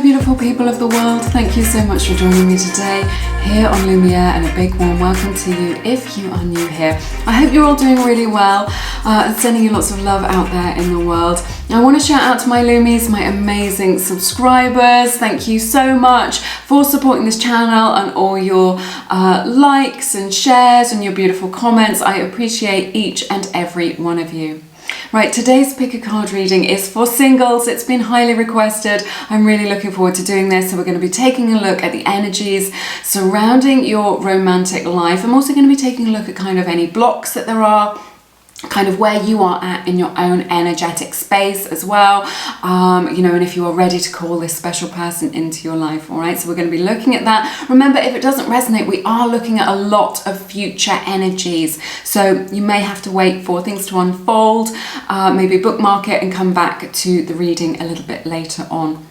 Hello beautiful people of the world, thank you so much for joining me today here on Lumiere, and a big warm welcome to you if you are new here. I hope you're all doing really well and sending you lots of love out there in the world. I want to shout out to my Lumies, my amazing subscribers. Thank you so much for supporting this channel and all your likes and shares and your beautiful comments. I appreciate each and every one of you. Right, today's pick a card reading is for singles. It's been highly requested. I'm really looking forward to doing this. So we're going to be taking a look at the energies surrounding your romantic life. I'm also going to be taking a look at kind of any blocks that there are, kind of where you are at in your own energetic space as well, you know, and if you are ready to call this special person into your life. All right, so we're going to be looking at that. Remember, if it doesn't resonate, we are looking at a lot of future energies, so you may have to wait for things to unfold, maybe bookmark it and come back to the reading a little bit later on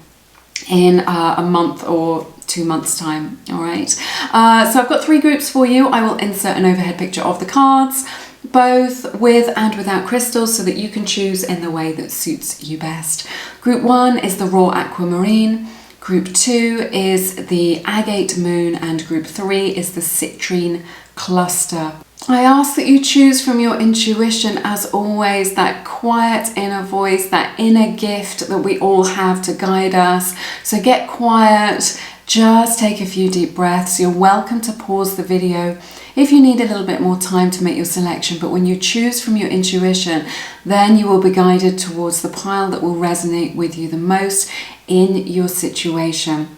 in a month or 2 months time. All right, so I've got 3 groups for you. I will insert an overhead picture of the cards, both with and without crystals, so that you can choose in the way that suits you best. Group 1 is the raw aquamarine, group 2 is the agate moon, and group 3 is the citrine cluster. I ask that you choose from your intuition, as always, that quiet inner voice, that inner gift that we all have to guide us. So get quiet, just take a few deep breaths. You're welcome to pause the video if you need a little bit more time to make your selection, but when you choose from your intuition, then you will be guided towards the pile that will resonate with you the most in your situation.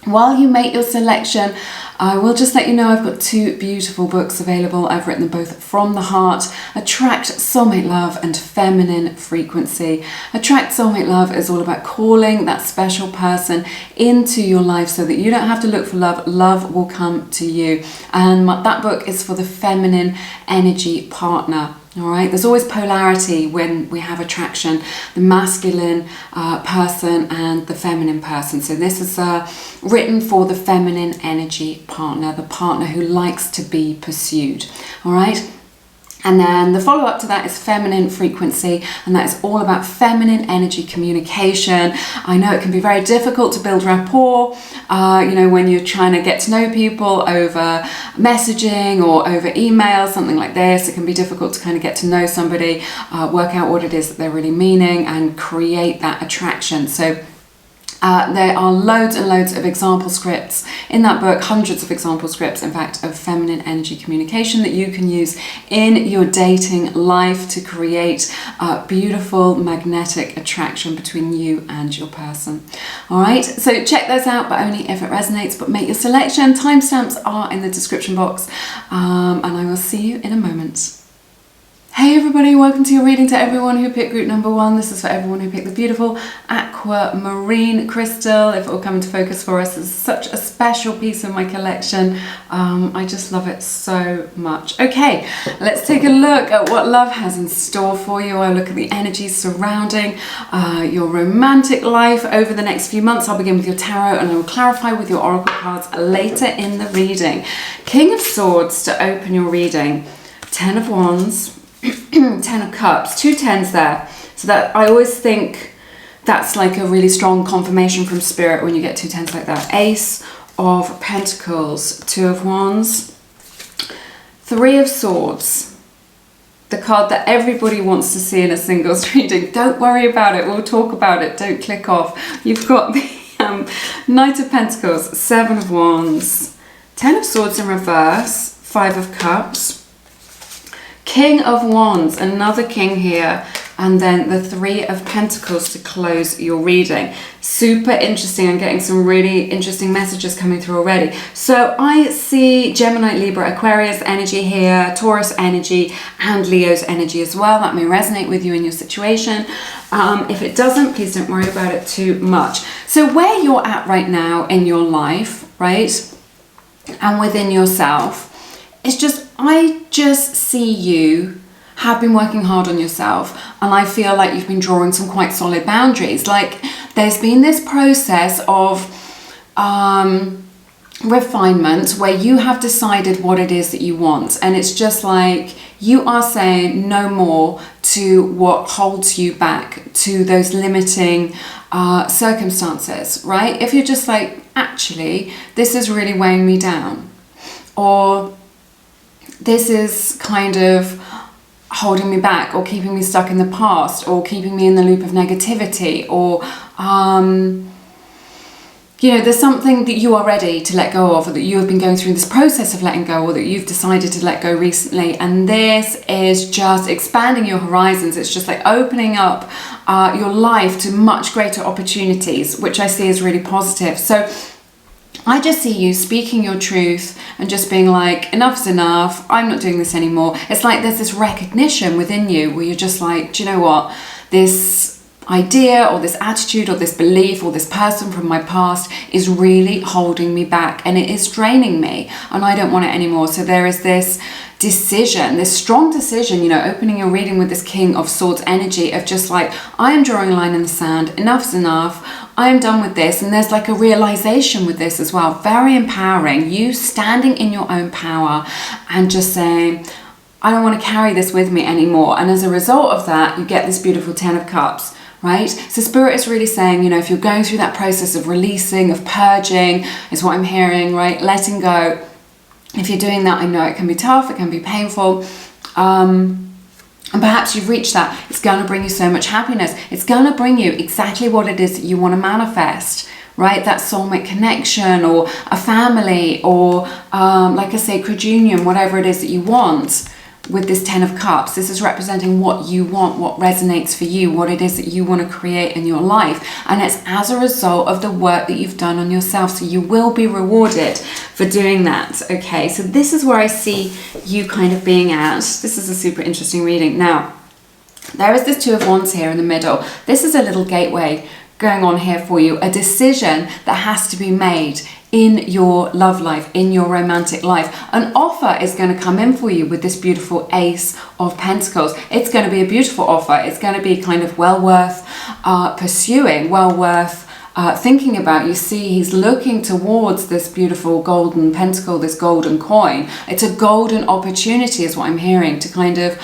While you make your selection, I will just let you know I've got 2 beautiful books available. I've written them both from the heart: Attract Soulmate Love and Feminine Frequency. Attract Soulmate Love is all about calling that special person into your life so that you don't have to look for love. Love will come to you. And that book is for the feminine energy partner. All right, there's always polarity when we have attraction, the masculine person and the feminine person. So this is written for the feminine energy partner, the partner who likes to be pursued. All right. And then the follow-up to that is Feminine Frequency, and that is all about feminine energy communication. I know it can be very difficult to build rapport, you know, when you're trying to get to know people over messaging or over email, something like this. It can be difficult to kind of get to know somebody, work out what it is that they're really meaning, and create that attraction. So there are loads and loads of example scripts in that book, hundreds of example scripts, in fact, of feminine energy communication that you can use in your dating life to create beautiful magnetic attraction between you and your person. All right, so check those out, but only if it resonates. But make your selection. Timestamps are in the description box, and I will see you in a moment. Hey everybody, welcome to your reading. To everyone who picked group number 1, this is for everyone who picked the beautiful aquamarine crystal. If it will come into focus for us, it's such a special piece of my collection. I just love it so much. Okay, let's take a look at what love has in store for you. I'll look at the energies surrounding your romantic life over the next few months. I'll begin with your tarot and I will clarify with your oracle cards later in the reading. King of Swords to open your reading. 10 of Wands. 10 of Cups, 2 10s there. So that, I always think that's like a really strong confirmation from Spirit when you get 2 10s like that. Ace of Pentacles, 2 of Wands, 3 of Swords, the card that everybody wants to see in a singles reading. Don't worry about it, we'll talk about it, don't click off. You've got the Knight of Pentacles, 7 of Wands, 10 of Swords in reverse, 5 of Cups, King of Wands, another king here, and then the 3 of Pentacles to close your reading. Super interesting. I'm getting some really interesting messages coming through already. So I see Gemini, Libra, Aquarius energy here, Taurus energy, and Leo's energy as well. That may resonate with you in your situation. If it doesn't, please don't worry about it too much. So where you're at right now in your life, right, and within yourself, it's just, I just see you have been working hard on yourself, and I feel like you've been drawing some quite solid boundaries. Like there's been this process of refinement where you have decided what it is that you want, and it's just like you are saying no more to what holds you back, to those limiting circumstances, right? If you're just like, actually, this is really weighing me down, or this is kind of holding me back, or keeping me stuck in the past, or keeping me in the loop of negativity, or you know, there's something that you are ready to let go of, or that you have been going through this process of letting go, or that you've decided to let go recently, and this is just expanding your horizons. It's just like opening up your life to much greater opportunities, which I see as really positive. So I just see you speaking your truth and just being like, enough's enough, I'm not doing this anymore. It's like there's this recognition within you where you're just like, do you know what, this idea or this attitude or this belief or this person from my past is really holding me back, and it is draining me, and I don't want it anymore. So there is this decision, this strong decision, you know, opening your reading with this King of Swords energy of just like, I am drawing a line in the sand, enough's enough, I am done with this. And there's like a realization with this as well, very empowering, you standing in your own power and just saying, I don't want to carry this with me anymore. And as a result of that, you get this beautiful 10 of Cups. Right? So Spirit is really saying, you know, if you're going through that process of releasing, of purging, is what I'm hearing, right? Letting go. If you're doing that, I know it can be tough, it can be painful. And perhaps you've reached that. It's going to bring you so much happiness. It's going to bring you exactly what it is that you want to manifest, right? That soulmate connection, or a family, or like a sacred union, whatever it is that you want. With this 10 of Cups, this is representing what you want, what resonates for you, what it is that you want to create in your life. And it's as a result of the work that you've done on yourself. So you will be rewarded for doing that. Okay, so this is where I see you kind of being at. This is a super interesting reading. Now, there is this 2 of Wands here in the middle. This is a little gateway going on here for you, a decision that has to be made in your love life, in your romantic life. An offer is going to come in for you with this beautiful Ace of Pentacles. It's going to be a beautiful offer. It's going to be kind of well worth pursuing, well worth thinking about. You see, he's looking towards this beautiful golden pentacle, this golden coin. It's a golden opportunity is what I'm hearing, to kind of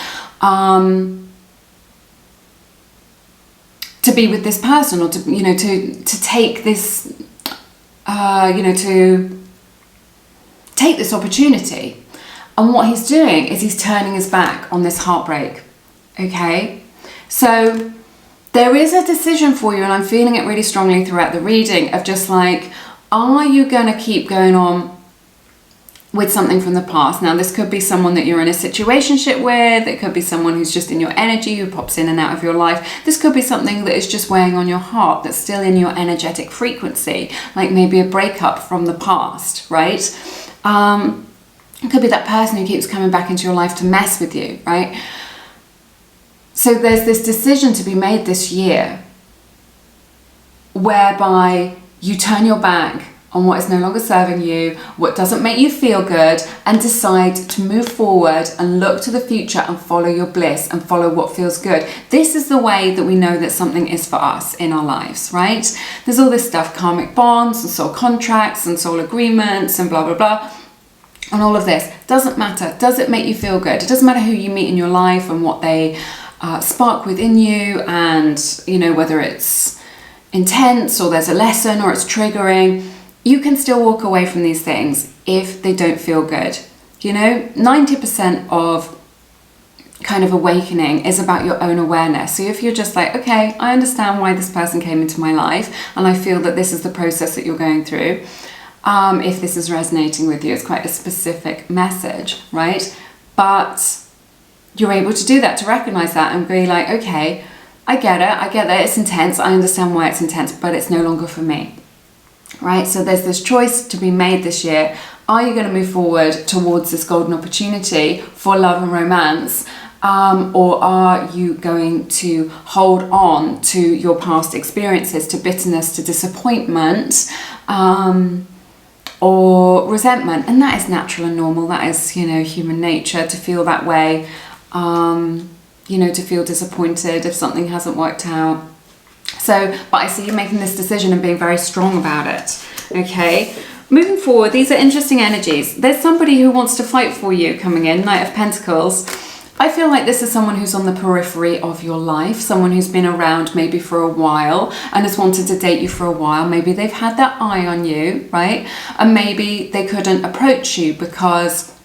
to be with this person, or to, you know, to take this to take this opportunity. And what he's doing is he's turning his back on this heartbreak. Okay, so there is a decision for you, and I'm feeling it really strongly throughout the reading, of just like, are you going to keep going on with something from the past? Now, this could be someone that you're in a situationship with. It could be someone who's just in your energy, who pops in and out of your life. This could be something that is just weighing on your heart, that's still in your energetic frequency, like maybe a breakup from the past, right? It could be that person who keeps coming back into your life to mess with you, right? So there's this decision to be made this year whereby you turn your back on what is no longer serving you, what doesn't make you feel good, and decide to move forward and look to the future and follow your bliss and follow what feels good. This is the way that we know that something is for us in our lives, right? There's all this stuff, karmic bonds and soul contracts and soul agreements and blah, blah, blah. And all of this doesn't matter. Does it make you feel good? It doesn't matter who you meet in your life and what they spark within you, and, you know, whether it's intense or there's a lesson or it's triggering. You can still walk away from these things if they don't feel good. You know, 90% of kind of awakening is about your own awareness. So if you're just like, okay, I understand why this person came into my life, and I feel that this is the process that you're going through. If this is resonating with you, it's quite a specific message, right? But you're able to do that, to recognize that and be like, okay, I get that it's intense, I understand why it's intense, but it's no longer for me. Right, so there's this choice to be made this year. Are you going to move forward towards this golden opportunity for love and romance, or are you going to hold on to your past experiences, to bitterness, to disappointment, or resentment? And that is natural and normal. That is, you know, human nature to feel that way, you know, to feel disappointed if something hasn't worked out. So, but I see you making this decision and being very strong about it, okay? moving forward, these are interesting energies. There's somebody who wants to fight for you coming in, Knight of Pentacles. I feel like this is someone who's on the periphery of your life, someone who's been around maybe for a while and has wanted to date you for a while. Maybe they've had that eye on you, right? And maybe they couldn't approach you because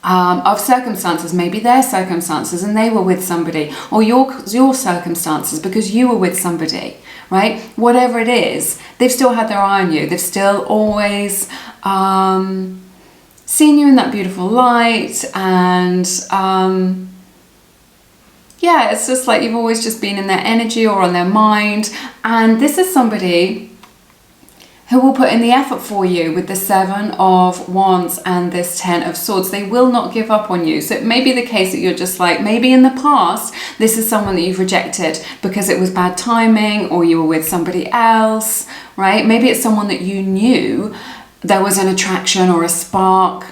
of circumstances, maybe their circumstances, and they were with somebody, or your circumstances because you were with somebody, right? Whatever it is, they've still had their eye on you. They've still always seen you in that beautiful light, and yeah, it's just like you've always just been in their energy or on their mind. And this is somebody who will put in the effort for you with the 7 of Wands and this 10 of Swords. They will not give up on you. So it may be the case that you're just like, maybe in the past, this is someone that you've rejected because it was bad timing or you were with somebody else, right? Maybe it's someone that you knew there was an attraction or a spark,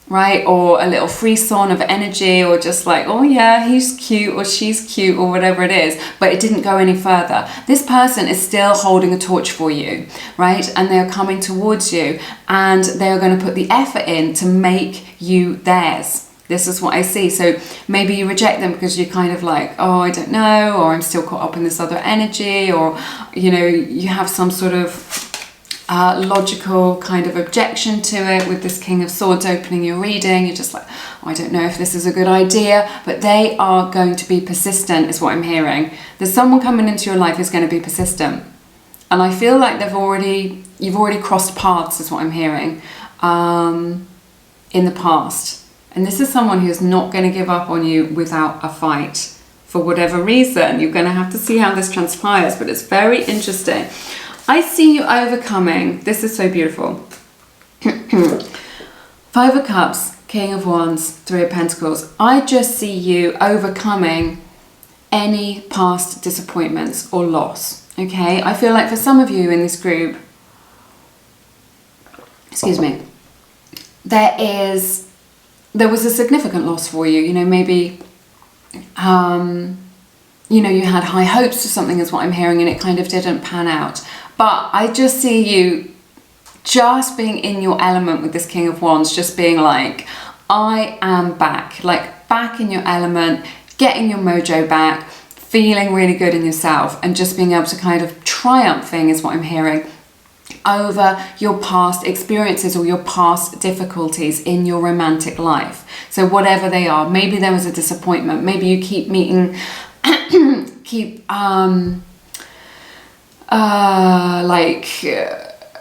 right? Or a little frisson of energy, or just like, oh yeah, he's cute or she's cute or whatever it is, but it didn't go any further. This person is still holding a torch for you, right? And they're coming towards you and they're going to put the effort in to make you theirs. This is what I see. So maybe you reject them because you're kind of like, oh, I don't know, or I'm still caught up in this other energy, or, you know, you have some sort of logical kind of objection to it with this King of Swords opening your reading. You're just like, oh, I don't know if this is a good idea, but they are going to be persistent is what I'm hearing. There's someone coming into your life who's going to be persistent. And I feel like you've already crossed paths is what I'm hearing in the past. And this is someone who's not going to give up on you without a fight for whatever reason. You're going to have to see how this transpires, but it's very interesting. I see you overcoming. This is so beautiful. 5 of Cups, King of Wands, 3 of Pentacles. I just see you overcoming any past disappointments or loss. Okay, I feel like for some of you in this group, excuse me, there was a significant loss for you. You know, maybe you know, you had high hopes for something is what I'm hearing, and it kind of didn't pan out. But I just see you just being in your element with this King of Wands, just being like, I am back, like back in your element, getting your mojo back, feeling really good in yourself, and just being able to kind of triumphing is what I'm hearing over your past experiences or your past difficulties in your romantic life. So whatever they are, maybe there was a disappointment, maybe you keep meeting,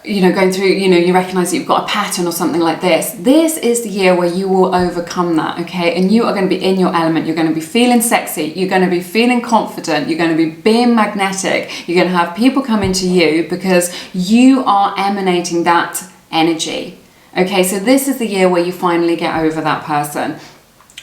you know, going through, you know, you recognize that you've got a pattern or something like this. This is the year where you will overcome that, okay? And you are going to be in your element. You're going to be feeling sexy. You're going to be feeling confident. You're going to be being magnetic. You're going to have people come into you because you are emanating that energy, okay? So this is the year where you finally get over that person,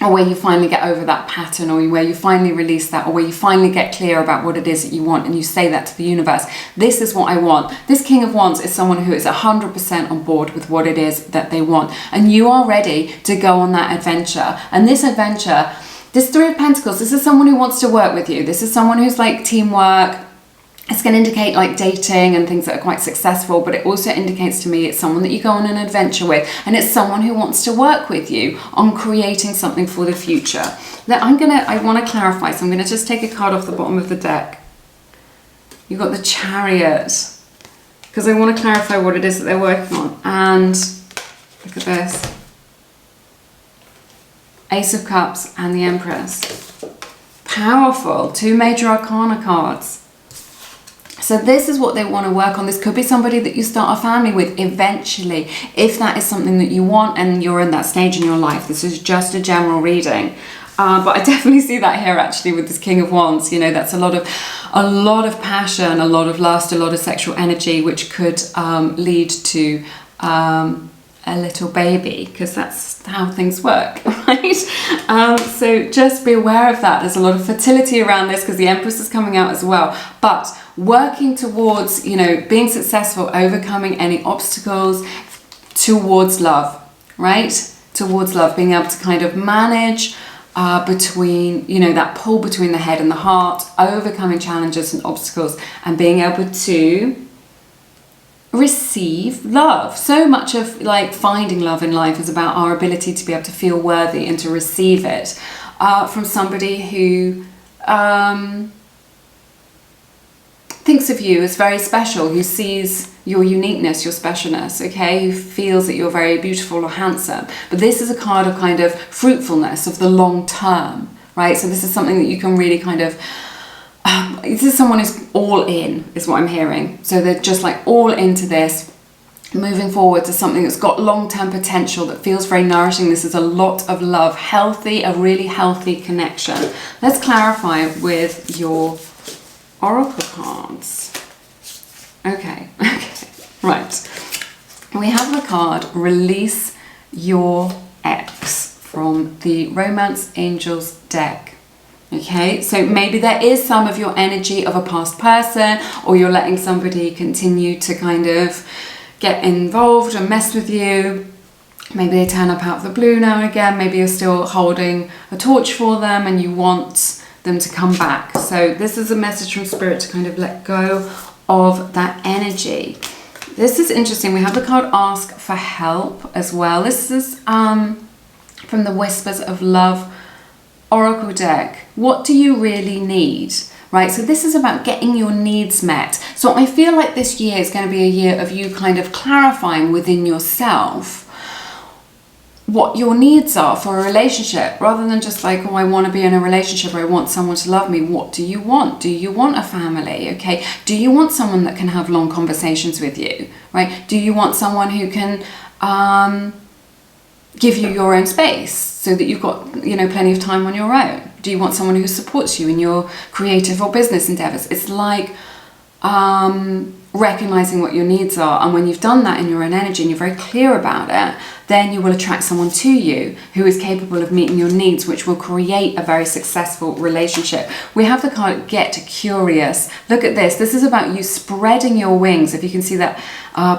or where you finally get over that pattern, or where you finally release that, or where you finally get clear about what it is that you want and you say that to the universe. This is what I want. This King of Wands is someone who is 100% on board with what it is that they want, and you are ready to go on that adventure. And this adventure, this 3 of Pentacles, this is someone who wants to work with you. This is someone who's like teamwork. It's going to indicate like dating and things that are quite successful, but it also indicates to me it's someone that you go on an adventure with, and it's someone who wants to work with you on creating something for the future. Now I want to clarify, so I'm going to just take a card off the bottom of the deck. You've got the Chariot, because I want to clarify what it is that they're working on. And look at this. Ace of Cups and the Empress. Powerful. 2 major arcana cards. So this is what they want to work on. This could be somebody that you start a family with eventually, if that is something that you want and you're in that stage in your life. This is just a general reading. But I definitely see that here actually with this King of Wands. You know, that's a lot of passion, a lot of lust, a lot of sexual energy, which could lead to a little baby, because that's how things work, right? So just be aware of that. There's a lot of fertility around this because the Empress is coming out as well. But working towards, you know, being successful, overcoming any obstacles towards love, right? Towards love, being able to kind of manage between, you know, that pull between the head and the heart, overcoming challenges and obstacles, and being able to receive love. So much of like finding love in life is about our ability to be able to feel worthy and to receive it from somebody who thinks of you as very special, who sees your uniqueness, your specialness, okay, who feels that you're very beautiful or handsome. But this is a card of kind of fruitfulness, of the long term, right? So this is something that you can really kind of this is someone who's all in, is what I'm hearing. So they're just like all into this, moving forward to something that's got long-term potential, that feels very nourishing. This is a lot of love, healthy, a really healthy connection. Let's clarify with your oracle cards. Okay, right. We have the card Release Your Ex from the Romance Angels deck. Okay, so maybe there is some of your energy of a past person, or you're letting somebody continue to kind of get involved and mess with you. Maybe they turn up out of the blue now and again. Maybe you're still holding a torch for them and you want them to come back. So this is a message from Spirit to kind of let go of that energy. This is interesting. We have the card Ask for Help as well. This is from the Whispers of Love Oracle deck. What do you really need? Right, so this is about getting your needs met. So I feel like this year is going to be a year of you kind of clarifying within yourself what your needs are for a relationship, rather than just like, oh, I want to be in a relationship, or I want someone to love me. What do you want? Do you want a family? Okay, do you want someone that can have long conversations with you? Right, do you want someone who can give you your own space so that you've got, you know, plenty of time on your own? Do you want someone who supports you in your creative or business endeavors? It's like recognizing what your needs are, and when you've done that in your own energy and you're very clear about it, then you will attract someone to you who is capable of meeting your needs, which will create a very successful relationship. We have the card Get Curious. Look at this. This is about you spreading your wings. If you can see that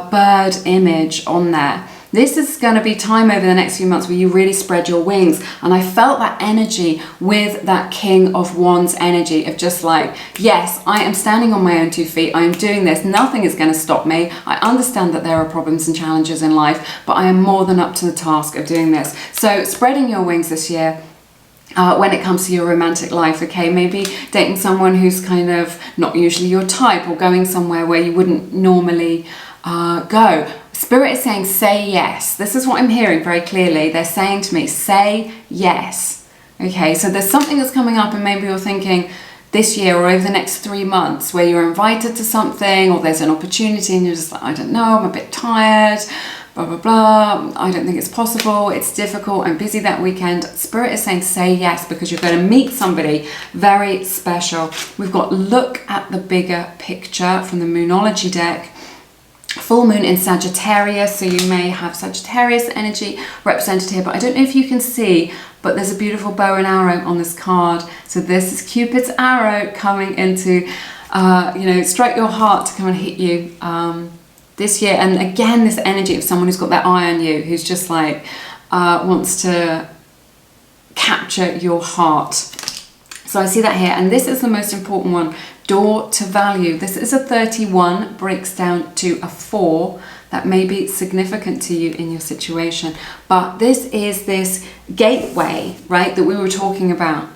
bird image on there. This is going to be time over the next few months where you really spread your wings. And I felt that energy with that King of Wands energy of just like, yes, I am standing on my own 2 feet. I am doing this. Nothing is going to stop me. I understand that there are problems and challenges in life, but I am more than up to the task of doing this. So spreading your wings this year. When it comes to your romantic life, okay, maybe dating someone who's kind of not usually your type, or going somewhere where you wouldn't normally go. Spirit is saying, say yes. This is what I'm hearing very clearly. They're saying to me, say yes. Okay, so there's something that's coming up, and maybe you're thinking this year or over the next 3 months where you're invited to something, or there's an opportunity and you're just like, I don't know, I'm a bit tired, blah, blah, blah. I don't think it's possible. It's difficult. I'm busy that weekend. Spirit is saying, say yes, because you're going to meet somebody very special. We've got Look at the Bigger Picture from the Moonology deck. Full moon in Sagittarius, so you may have Sagittarius energy represented here, but I don't know if you can see, but there's a beautiful bow and arrow on this card. So this is Cupid's arrow coming into, strike your heart to come and hit you this year. And again, this energy of someone who's got their eye on you, who's just like wants to capture your heart. So I see that here, and this is the most important one. Door to value. This is a 31, breaks down to a 4. That may be significant to you in your situation. But this is this gateway, right, that we were talking about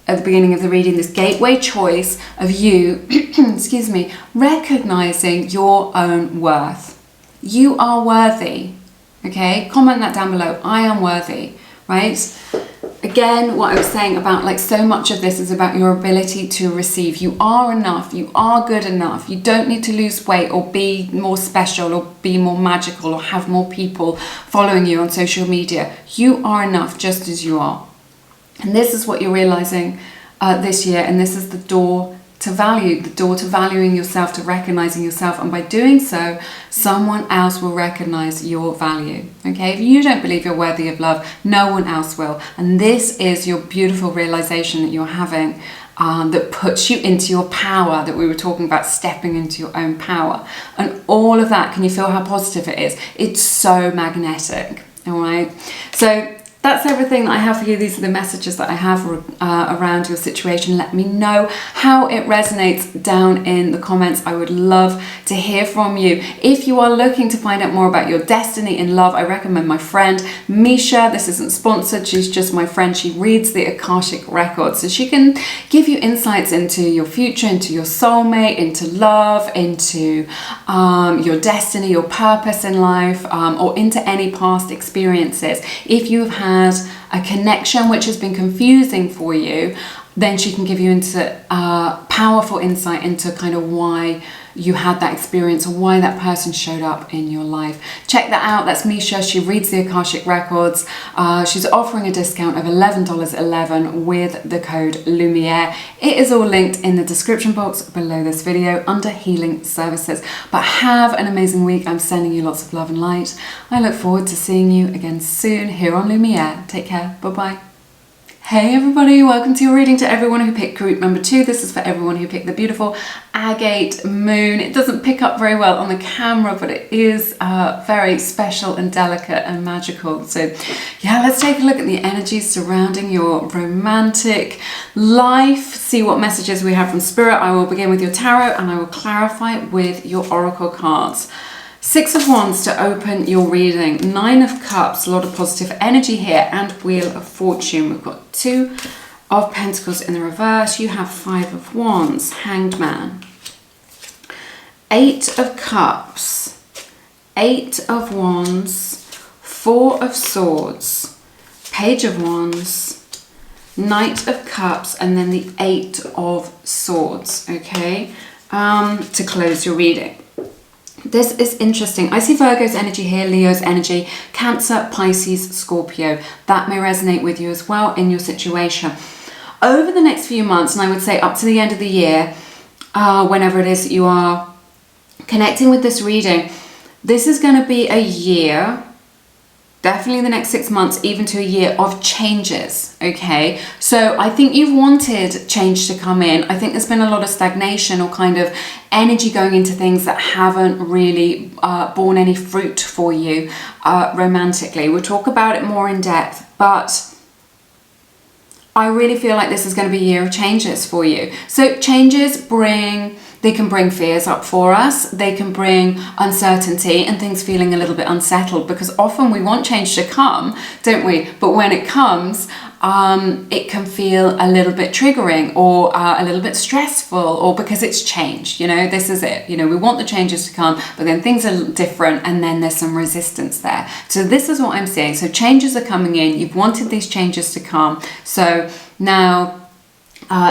at the beginning of the reading. This gateway choice of you, excuse me, recognizing your own worth. You are worthy. Okay, comment that down below. I am worthy, right? Again, what I was saying about like so much of this is about your ability to receive. You are enough. You are good enough. You don't need to lose weight or be more special or be more magical or have more people following you on social media. You are enough just as you are. And this is what you're realizing this year. And this is the door to value, the door to valuing yourself, to recognizing yourself. And by doing so, someone else will recognize your value. Okay, if you don't believe you're worthy of love, no one else will. And this is your beautiful realization that you're having that puts you into your power, that we were talking about, stepping into your own power. And all of that, can you feel how positive it is? It's so magnetic. All right. So that's everything that I have for you. These are the messages that I have around your situation. Let me know how it resonates down in the comments. I would love to hear from you. If you are looking to find out more about your destiny in love, I recommend my friend Misha. This isn't sponsored, she's just my friend. She reads the Akashic records, so she can give you insights into your future, into your soulmate, into love, into your destiny, your purpose in life, or into any past experiences. If you have had a connection which has been confusing for you, then she can give you into powerful insight into kind of why you had that experience or why that person showed up in your life. Check that out. That's Misha. She reads the Akashic records. She's offering a discount of $11.11 with the code Lumiere. It is all linked in the description box below this video under healing services. But have an amazing week. I'm sending you lots of love and light. I look forward to seeing you again soon here on Lumiere. Take care. Bye-bye. Hey everybody, welcome to your reading. To everyone who picked group number 2, this is for everyone who picked the beautiful agate moon. It doesn't pick up very well on the camera, but it is very special and delicate and magical. So yeah, let's take a look at the energies surrounding your romantic life, see what messages we have from Spirit. I will begin with your tarot and I will clarify with your oracle cards. 6 of Wands to open your reading, 9 of Cups, a lot of positive energy here, and Wheel of Fortune. We've got 2 of Pentacles in the reverse. You have 5 of Wands, Hanged Man, 8 of Cups, 8 of Wands, 4 of Swords, Page of Wands, Knight of Cups, and then the 8 of Swords, okay, to close your reading. This is interesting. I see Virgo's energy here, Leo's energy, Cancer, Pisces, Scorpio. That may resonate with you as well in your situation. Over the next few months, and I would say up to the end of the year, whenever it is that you are connecting with this reading, this is going to be a year, definitely the next 6 months, even to a year of changes, okay? So I think you've wanted change to come in. I think there's been a lot of stagnation or kind of energy going into things that haven't really borne any fruit for you romantically. We'll talk about it more in depth, but I really feel like this is going to be a year of changes for you. So changes they can bring fears up for us. They can bring uncertainty and things feeling a little bit unsettled, because often we want change to come, don't we? But when it comes, it can feel a little bit triggering or a little bit stressful, or because it's changed, you know, this is it. You know, we want the changes to come, but then things are different and then there's some resistance there. So this is what I'm seeing. So changes are coming in. You've wanted these changes to come. So now,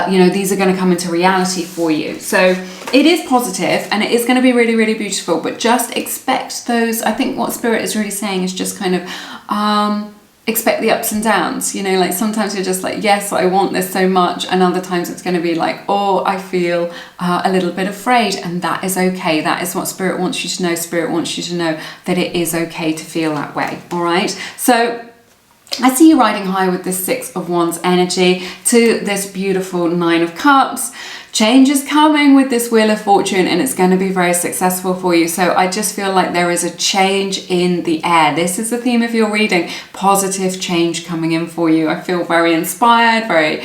you know, these are going to come into reality for you. So it is positive and it is going to be really, really beautiful, but just expect those. I think what Spirit is really saying is just kind of expect the ups and downs. You know, like sometimes you're just like, yes, I want this so much, and other times it's going to be like, oh, I feel a little bit afraid, and that is okay. That is what Spirit wants you to know. Spirit wants you to know that it is okay to feel that way. All right. So I see you riding high with this 6 of Wands energy to this beautiful 9 of Cups. Change is coming with this Wheel of Fortune, and it's going to be very successful for you. So I just feel like there is a change in the air. This is the theme of your reading. Positive change coming in for you. I feel very inspired, very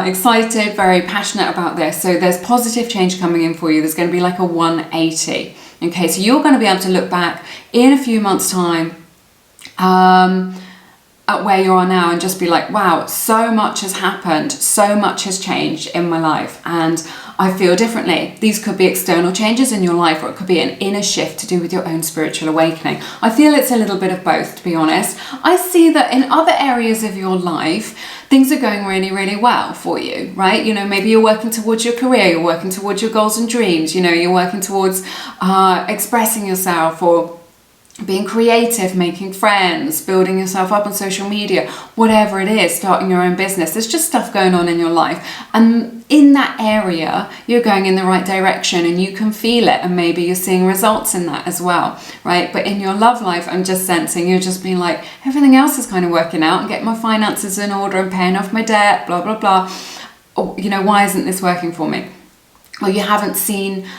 excited, very passionate about this. So there's positive change coming in for you. There's going to be like a 180. Okay, so you're going to be able to look back in a few months' time at where you are now and just be like, wow, so much has happened, so much has changed in my life, and I feel differently. These could be external changes in your life, or it could be an inner shift to do with your own spiritual awakening. I feel it's a little bit of both, to be honest. I see that in other areas of your life, things are going really, really well for you, right? You know, maybe you're working towards your career, you're working towards your goals and dreams, you know, you're working towards expressing yourself, or being creative, making friends, building yourself up on social media, whatever it is, starting your own business. There's just stuff going on in your life. And in that area, you're going in the right direction and you can feel it. And maybe you're seeing results in that as well, right? But in your love life, I'm just sensing you're just being like, everything else is kind of working out and getting my finances in order and paying off my debt, blah, blah, blah. Or, you know, why isn't this working for me? Or you haven't seen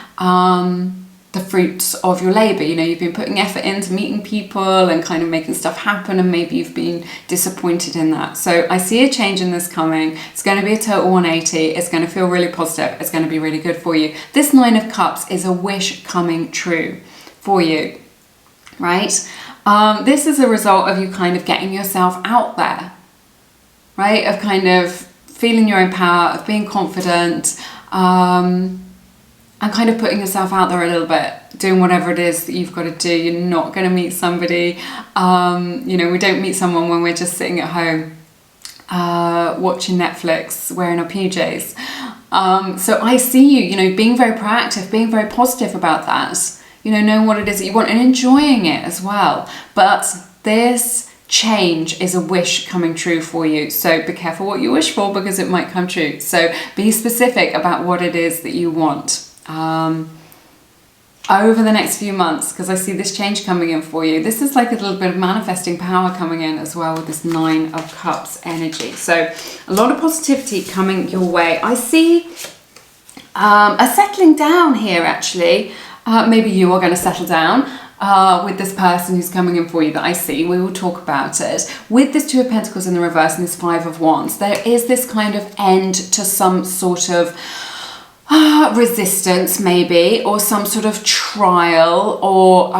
the fruits of your labor. You know, you've been putting effort into meeting people and kind of making stuff happen, and maybe you've been disappointed in that. So I see a change in this coming. It's going to be a total 180. It's going to feel really positive. It's going to be really good for you. This 9 of Cups is a wish coming true for you, right? This is a result of you kind of getting yourself out there, right? Of kind of feeling your own power, of being confident, and kind of putting yourself out there a little bit, doing whatever it is that you've got to do. You're not going to meet somebody. You know, we don't meet someone when we're just sitting at home watching Netflix, wearing our PJs. So I see you, you know, being very proactive, being very positive about that. You know, knowing what it is that you want and enjoying it as well. But this change is a wish coming true for you. So be careful what you wish for, because it might come true. So be specific about what it is that you want over the next few months, because I see this change coming in for you. This is like a little bit of manifesting power coming in as well with this 9 of Cups energy. So a lot of positivity coming your way. I see a settling down here, actually. Maybe you are going to settle down with this person who's coming in for you that I see. We will talk about it. With this 2 of Pentacles in the reverse and this 5 of Wands, there is this kind of end to some sort of resistance, maybe, or some sort of trial or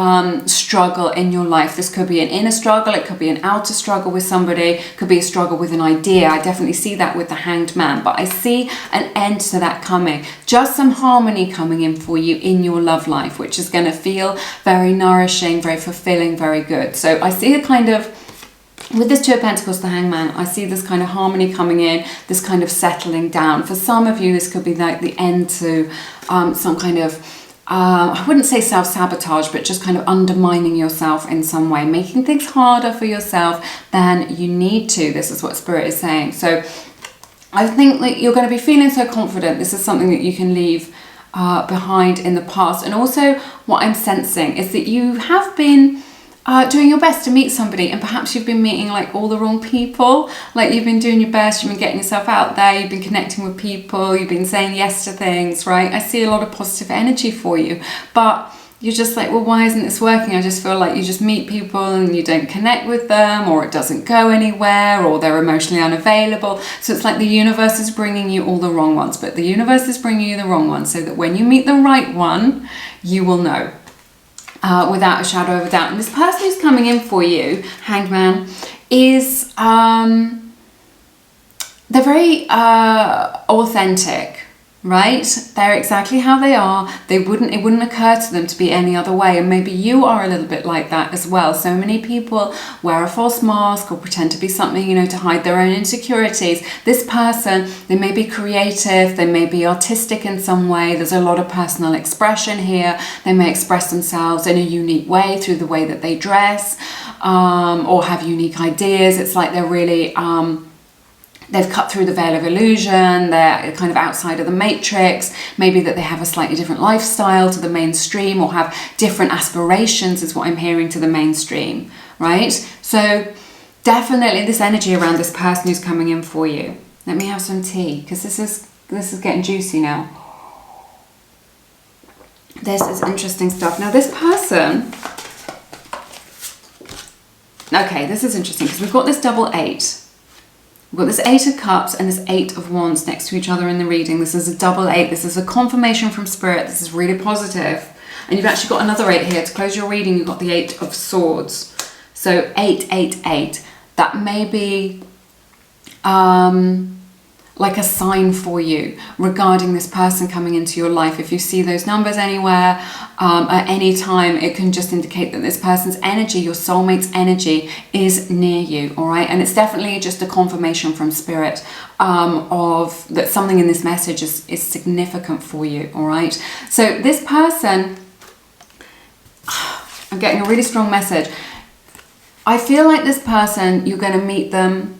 struggle in your life. This could be an inner struggle, it could be an outer struggle with somebody, it could be a struggle with an idea. I definitely see that with the Hanged Man, but I see an end to that coming. Just some harmony coming in for you in your love life, which is going to feel very nourishing, very fulfilling, very good. So I see a kind of, with this 2 of Pentacles, the Hangman, I see this kind of harmony coming in, this kind of settling down. For some of you, this could be like the end to some kind of, I wouldn't say self-sabotage, but just kind of undermining yourself in some way, making things harder for yourself than you need to. This is what Spirit is saying. So I think that you're going to be feeling so confident. This is something that you can leave behind in the past. And also what I'm sensing is that you have been doing your best to meet somebody, and perhaps you've been meeting like all the wrong people. Like, you've been doing your best, you've been getting yourself out there, you've been connecting with people, you've been saying yes to things, right? I see a lot of positive energy for you, but you're just like, well, why isn't this working? I just feel like you just meet people and you don't connect with them, or it doesn't go anywhere, or they're emotionally unavailable. So it's like the universe is bringing you all the wrong ones, but the universe is bringing you the wrong ones so that when you meet the right one, you will know. Without a shadow of a doubt. And this person who's coming in for you, Hanged Man, is they're very authentic, right? They're exactly how they are. It wouldn't occur to them to be any other way. And maybe you are a little bit like that as well. So many people wear a false mask or pretend to be something, you know, to hide their own insecurities. This person, they may be creative, they may be artistic in some way. There's a lot of personal expression here. They may express themselves in a unique way through the way that they dress, or have unique ideas. It's like they're really they've cut through the veil of illusion, they're kind of outside of the matrix, maybe that they have a slightly different lifestyle to the mainstream, or have different aspirations is what I'm hearing to the mainstream, right? So definitely this energy around this person who's coming in for you. Let me have some tea, because this is getting juicy now. This is interesting stuff. Now this person, okay, this is interesting, because we've got this double 8. We've got this 8 of Cups and this 8 of Wands next to each other in the reading. This is a double 8. This is a confirmation from Spirit. This is really positive. And you've actually got another 8 here. To close your reading, you've got the 8 of Swords. So 8, 8, 8. That may be like a sign for you regarding this person coming into your life. If you see those numbers anywhere, at any time, it can just indicate that this person's energy, your soulmate's energy, is near you, all right? And it's definitely just a confirmation from Spirit of that something in this message is significant for you, all right? So this person, I'm getting a really strong message. I feel like this person, you're going to meet them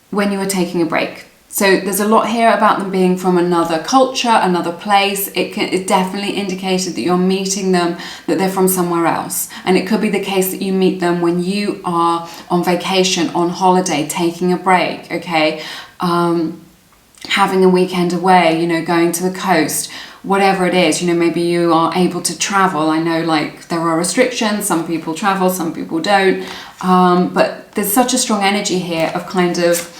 when you are taking a break. So there's a lot here about them being from another culture, another place. It definitely indicated that you're meeting them, that they're from somewhere else. And it could be the case that you meet them when you are on vacation, on holiday, taking a break, okay? Having a weekend away, you know, going to the coast, whatever it is, you know, maybe you are able to travel. I know like there are restrictions, some people travel, some people don't, but there's such a strong energy here of kind of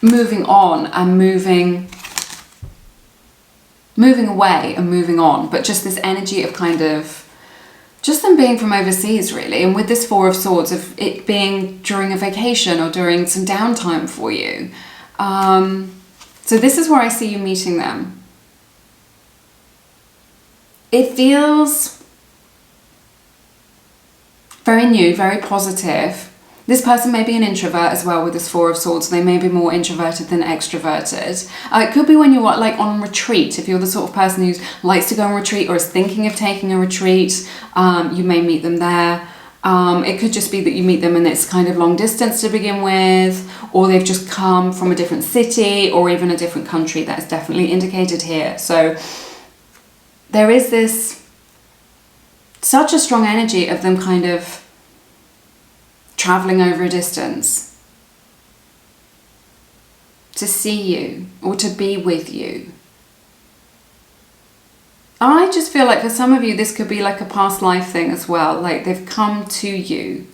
moving on and moving away and moving on, but just this energy of kind of just them being from overseas really. And with this Four of Swords, of it being during a vacation or during some downtime for you. So this is where I see you meeting them. It feels very new, very positive. This person may be an introvert as well with this Four of Swords. They may be more introverted than extroverted. It could be when you're like on retreat. If you're the sort of person who likes to go on retreat or is thinking of taking a retreat, you may meet them there. It could just be that you meet them and it's kind of long distance to begin with, or they've just come from a different city or even a different country. That is definitely indicated here. So there is this such a strong energy of them kind of traveling over a distance to see you or to be with you. I just feel like for some of you this could be like a past life thing as well, like they've come to you,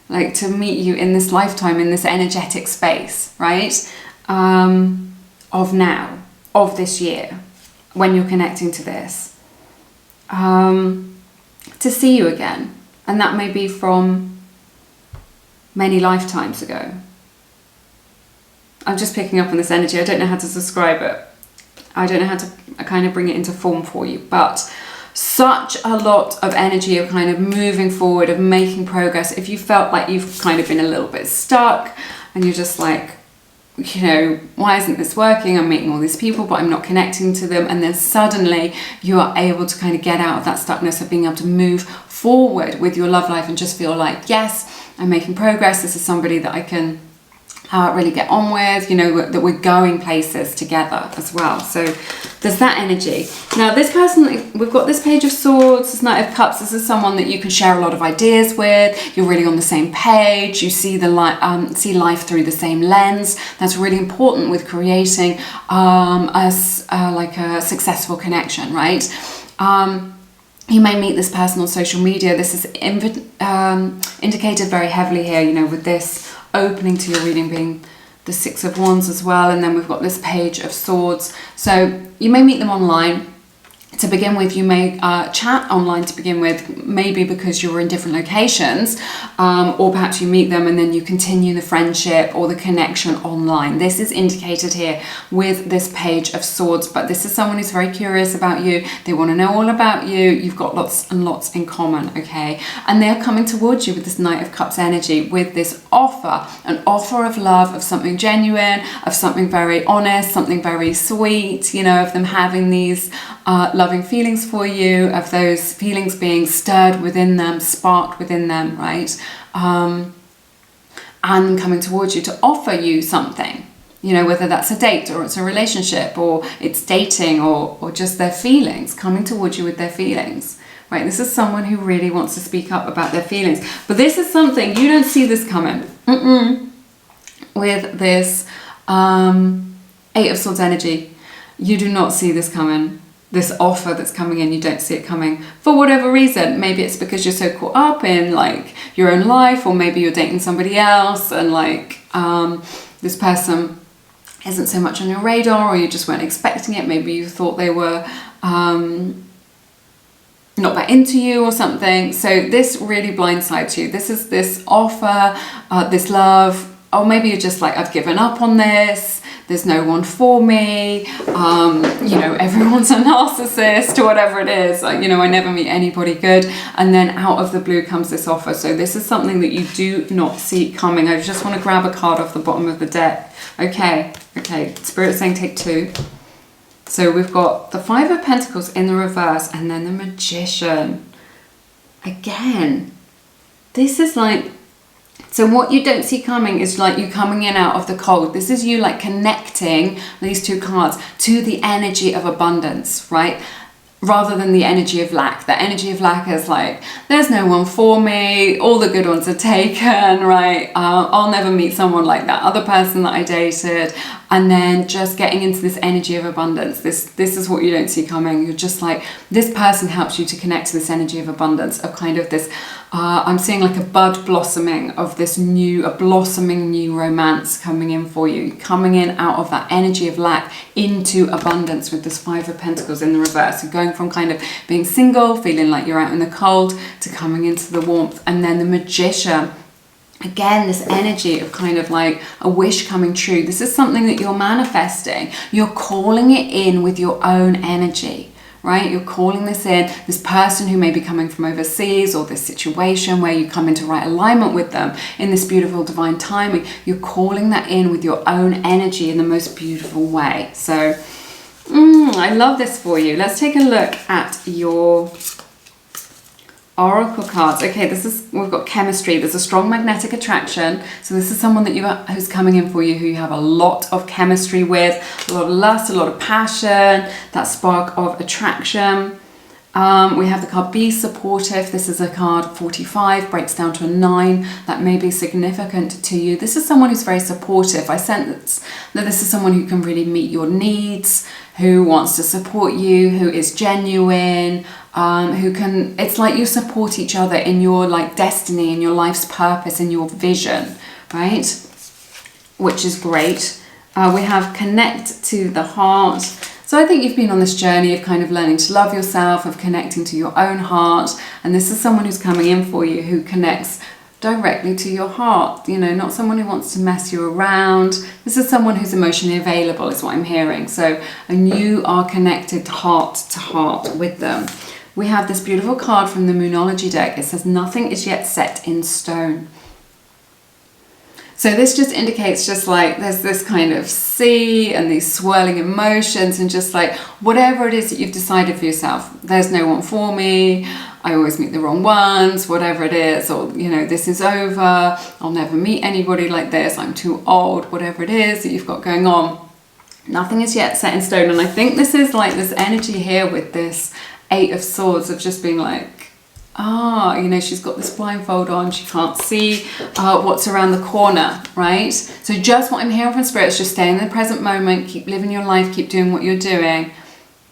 like to meet you in this lifetime, in this energetic space, right? Of now, of this year, when you're connecting to this, to see you again. And that may be from many lifetimes ago. I'm just picking up on this energy. I don't know how to describe it. I don't know how to kind of bring it into form for you, but such a lot of energy of kind of moving forward, of making progress. If you felt like you've kind of been a little bit stuck and you're just like, you know, why isn't this working? I'm meeting all these people, but I'm not connecting to them. And then suddenly you are able to kind of get out of that stuckness of being able to move forward with your love life and just feel like, yes, I'm making progress. This is somebody that I can really get on with, you know, that we're going places together as well. So there's that energy. Now this person, we've got this Page of Swords, this Knight of Cups. This is someone that you can share a lot of ideas with. You're really on the same page. You see the see life through the same lens. That's really important with creating like a successful connection, right? You may meet this person on social media. This is indicated very heavily here, you know, with this opening to your reading being the Six of Wands as well. And then we've got this Page of Swords. So you may meet them online. To begin with, you may chat online to begin with, maybe because you're in different locations, or perhaps you meet them and then you continue the friendship or the connection online. This is indicated here with this Page of Swords, but this is someone who's very curious about you. They want to know all about you. You've got lots and lots in common, okay? And they're coming towards you with this Knight of Cups energy, with this offer, an offer of love, of something genuine, of something very honest, something very sweet, you know, of them having these loving feelings for you, of those feelings being stirred within them, sparked within them, right? And coming towards you to offer you something, you know, whether that's a date or it's a relationship or it's dating or just their feelings, coming towards you with their feelings, right? This is someone who really wants to speak up about their feelings. But this is something, you don't see this coming. With this Eight of Swords energy, you do not see this coming. This offer that's coming in, you don't see it coming for whatever reason. Maybe it's because you're so caught up in like your own life, or maybe you're dating somebody else and like this person isn't so much on your radar, or you just weren't expecting it. Maybe you thought they were not that into you or something. So this really blindsides you. This is this offer, this love, or maybe you're just like, I've given up on this. There's no one for me, you know, everyone's a narcissist or whatever it is, like, you know, I never meet anybody good. And then out of the blue comes this offer. So this is something that you do not see coming. I just want to grab a card off the bottom of the deck. Okay, Spirit's saying take two. So we've got the Five of Pentacles in the reverse and then the Magician. Again, this is like, so what you don't see coming is like you coming in out of the cold. This is you like connecting these two cards to the energy of abundance, right? rather than the energy of lack. The energy of lack is like, there's no one for me, all the good ones are taken, right? I'll never meet someone like that other person that I dated. And then just getting into this energy of abundance. This is what you don't see coming. You're just like, this person helps you to connect to this energy of abundance, of kind of this, I'm seeing like a bud blossoming of this a blossoming new romance coming in for you, coming in out of that energy of lack into abundance with this Five of Pentacles in the reverse. So going from kind of being single, feeling like you're out in the cold, to coming into the warmth. And then the Magician, again, this energy of kind of like a wish coming true. This is something that you're manifesting. You're calling it in with your own energy, right? You're calling this in, this person who may be coming from overseas, or this situation where you come into right alignment with them in this beautiful divine timing. You're calling that in with your own energy in the most beautiful way. So I love this for you. Let's take a look at your Oracle cards. Okay, we've got chemistry. There's a strong magnetic attraction. So this is someone that who's coming in for you, who you have a lot of chemistry with, a lot of lust, a lot of passion, that spark of attraction. We have the card Be Supportive. This is a card 45, breaks down to a 9. That may be significant to you. This is someone who's very supportive. I sense that this is someone who can really meet your needs, who wants to support you, who is genuine, it's like you support each other in your like destiny, in your life's purpose, in your vision, right? Which is great. We have Connect to the Heart. So I think you've been on this journey of kind of learning to love yourself, of connecting to your own heart. And this is someone who's coming in for you who connects directly to your heart, you know, not someone who wants to mess you around. This is someone who's emotionally available, is what I'm hearing. So, and you are connected heart to heart with them. We have this beautiful card from the Moonology deck. It says, nothing is yet set in stone. So this just indicates just like there's this kind of sea and these swirling emotions, and just like whatever it is that you've decided for yourself, there's no one for me, I always meet the wrong ones, whatever it is, or, you know, this is over, I'll never meet anybody like this, I'm too old, whatever it is that you've got going on. Nothing is yet set in stone. And I think this is like this energy here with this Eight of Swords of just being like, you know, she's got this blindfold on, she can't see what's around the corner, right? So just what I'm hearing from Spirit is just stay in the present moment, keep living your life, keep doing what you're doing,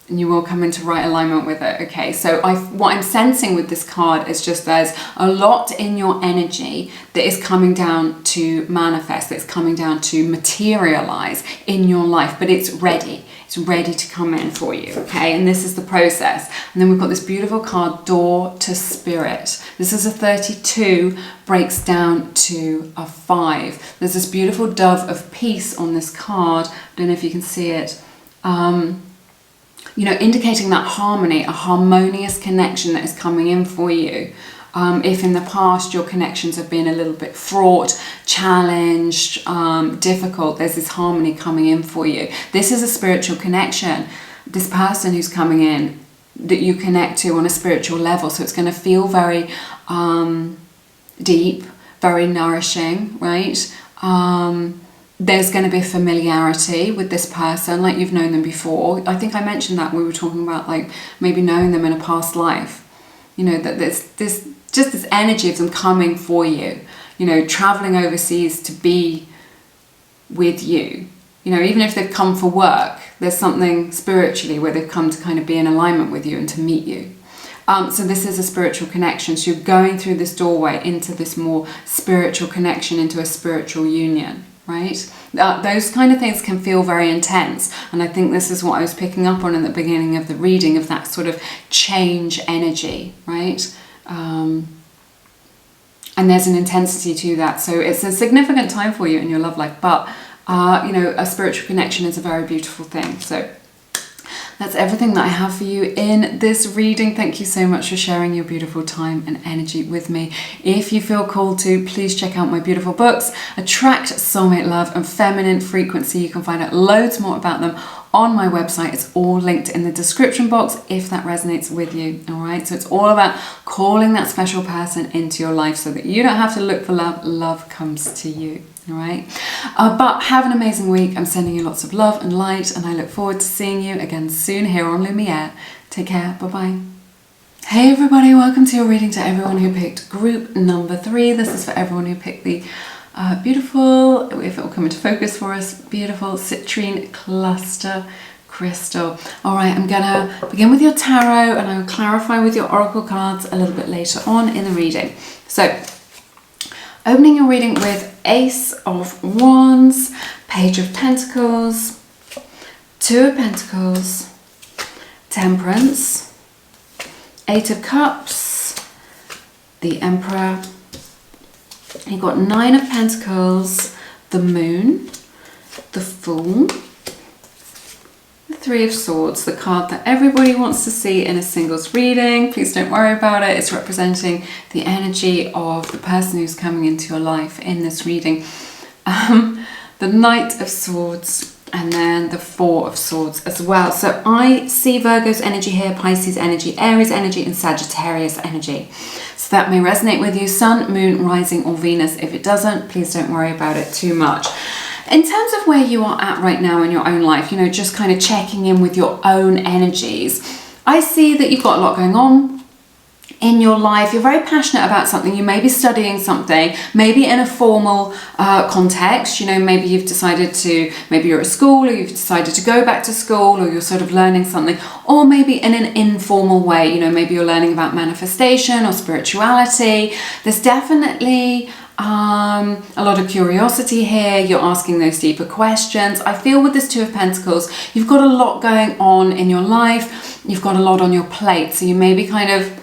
and you will come into right alignment with it. Okay, so what I'm sensing with this card is just there's a lot in your energy that is coming down to manifest, that's coming down to materialize in your life, but it's ready. It's ready to come in for you, okay? And this is the process. And then we've got this beautiful card, Door to Spirit. This is a 32, breaks down to a 5. There's this beautiful dove of peace on this card. I don't know if you can see it. You know, indicating that harmony, a harmonious connection that is coming in for you. If in the past your connections have been a little bit fraught, challenged, difficult, there's this harmony coming in for you. This is a spiritual connection. This person who's coming in that you connect to on a spiritual level. So it's going to feel very deep, very nourishing, right? There's going to be a familiarity with this person, like you've known them before. I think I mentioned that we were talking about like maybe knowing them in a past life. You know, that there's this energy of them coming for you, you know, traveling overseas to be with you. You know, even if they've come for work, there's something spiritually where they've come to kind of be in alignment with you and to meet you. So this is a spiritual connection. So you're going through this doorway into this more spiritual connection, into a spiritual union, right? Those kind of things can feel very intense. And I think this is what I was picking up on in the beginning of the reading, of that sort of change energy, right? And there's an intensity to that. So it's a significant time for you in your love life. But, you know, a spiritual connection is a very beautiful thing. So that's everything that I have for you in this reading. Thank you so much for sharing your beautiful time and energy with me. If you feel called to, please check out my beautiful books, Attract, Soulmate Love and Feminine Frequency. You can find out loads more about them on my website. It's all linked in the description box if that resonates with you. All right, so it's all about calling that special person into your life so that you don't have to look for love. Love comes to you. All right, but have an amazing week. I'm sending you lots of love and light, and I look forward to seeing you again soon here on Lumiere. Take care. Bye-bye. Hey everybody, welcome to your reading to everyone who picked group number 3. This is for everyone who picked the beautiful, if it will come into focus for us, beautiful citrine cluster crystal. All right, I'm gonna begin with your tarot and I will clarify with your oracle cards a little bit later on in the reading. So, opening your reading with Ace of Wands, Page of Pentacles, 2 of Pentacles, Temperance, 8 of Cups, the Emperor. You've got 9 of Pentacles, the Moon, the Fool, the 3 of Swords, the card that everybody wants to see in a singles reading. Please don't worry about it. It's representing the energy of the person who's coming into your life in this reading. The Knight of Swords, and then the 4 of Swords as well. So I see Virgo's energy here, Pisces energy, Aries energy, and Sagittarius energy. So that may resonate with you, Sun, Moon, Rising, or Venus. If it doesn't, please don't worry about it too much. In terms of where you are at right now in your own life, you know, just kind of checking in with your own energies, I see that you've got a lot going on in your life. You're very passionate about something. You may be studying something, maybe in a formal context. You know, maybe you've decided to, maybe you're at school, or you've decided to go back to school, or you're sort of learning something, or maybe in an informal way. You know, maybe you're learning about manifestation or spirituality. There's definitely a lot of curiosity here. You're asking those deeper questions. I feel with this 2 of Pentacles, you've got a lot going on in your life. You've got a lot on your plate. So you may be kind of